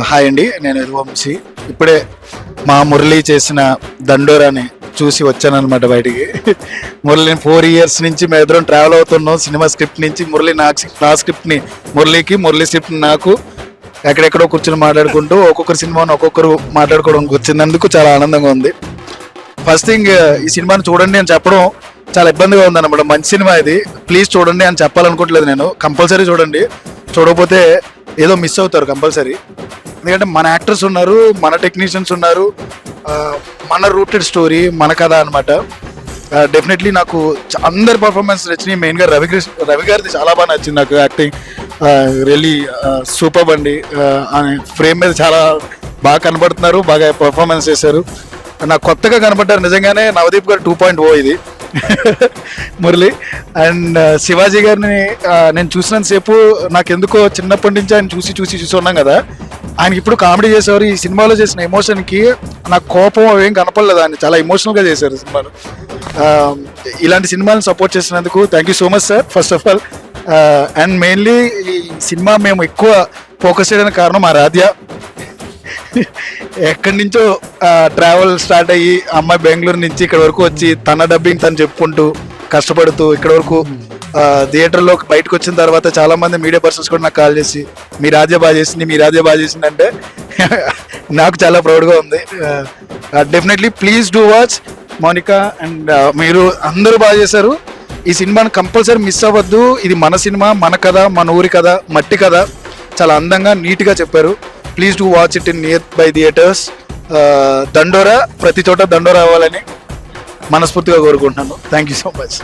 Hi అండి, నేను యదువంశీ. ఇప్పుడే మా మురళి చేసిన దండోరాని చూసి వచ్చానమాట బయటికి. మురళి 4 years నుంచి మేము ఇద్దరం ట్రావెల్ అవుతున్నాం. సినిమా స్క్రిప్ట్ నుంచి మురళి నా స్క్రిప్ట్ని మురళికి, మురళి స్క్రిప్ట్ నాకు ఎక్కడెక్కడో కూర్చొని మాట్లాడుకుంటూ ఒక్కొక్కరు సినిమాను ఒక్కొక్కరు మాట్లాడుకోవడానికి వచ్చినందుకు చాలా ఆనందంగా ఉంది. ఫస్ట్ థింగ్, ఈ సినిమాని చూడండి అని చెప్పడం చాలా ఇబ్బందిగా ఉందన్నమాట. మంచి సినిమా ఇది, ప్లీజ్ చూడండి అని చెప్పాలనుకోవట్లేదు నేను. కంపల్సరీ చూడండి, చూడకపోతే ఏదో మిస్ అవుతారు కంపల్సరీ. ఎందుకంటే మన యాక్టర్స్ ఉన్నారు, మన టెక్నీషియన్స్ ఉన్నారు, మన రూటెడ్ స్టోరీ, మన కథ అనమాట. డెఫినెట్లీ నాకు అందరి పర్ఫార్మెన్స్ నచ్చినాయి. మెయిన్గా రవి గారిది చాలా బాగా నచ్చింది నాకు. యాక్టింగ్ రియల్లీ సూపర్ అండి. ఫ్రేమ్ మీద చాలా బాగా కనబడుతున్నారు, బాగా పర్ఫార్మెన్స్ చేశారు. నాకు కొత్తగా కనబడ్డారు నిజంగానే. నవదీప్ గారు 2.0 ఇది మురళి. అండ్ శివాజీ గారిని నేను చూసినంతసేపు నాకు ఎందుకో చిన్నప్పటి నుంచి ఆయన చూసి ఉన్నాం కదా, ఆయనకి ఇప్పుడు కామెడీ చేసేవారు. ఈ సినిమాలో చేసిన ఎమోషన్కి నాకు కోపం అవేం కనపడలేదు. ఆయన చాలా ఎమోషనల్గా చేశారు సినిమాలో. ఇలాంటి సినిమాలను సపోర్ట్ చేసినందుకు thank you so much sir, first of all. And mainly ఈ సినిమా మేము ఎక్కువ ఫోకస్ చేయడానికి కారణం మా రాధ్య. ఎక్కడి నుంచో ట్రావెల్ స్టార్ట్ అయ్యి అమ్మాయి బెంగళూరు నుంచి ఇక్కడ వరకు వచ్చి తన డబ్బింగ్ తను చెప్పుకుంటూ కష్టపడుతూ ఇక్కడ వరకు థియేటర్లో బయటకు వచ్చిన తర్వాత చాలా మంది మీడియా పర్సన్స్ కూడా నాకు కాల్ చేసి మీ రాధ్య బాగా చేసింది అంటే నాకు చాలా ప్రౌడ్గా ఉంది. Definitely please do watch Mounika. And మీరు అందరూ బాగా చేశారు. ఈ సినిమాని కంపల్సరీ మిస్ అవ్వద్దు. ఇది మన సినిమా, మన కథ, మన ఊరి కథ, మట్టి కథ. చాలా అందంగా నీట్గా చెప్పారు. Please do watch it in near by theatres. దండోరా ప్రతి చోట దండోరా అవ్వాలని మనస్ఫూర్తిగా కోరుకుంటున్నాను. Thank you so much.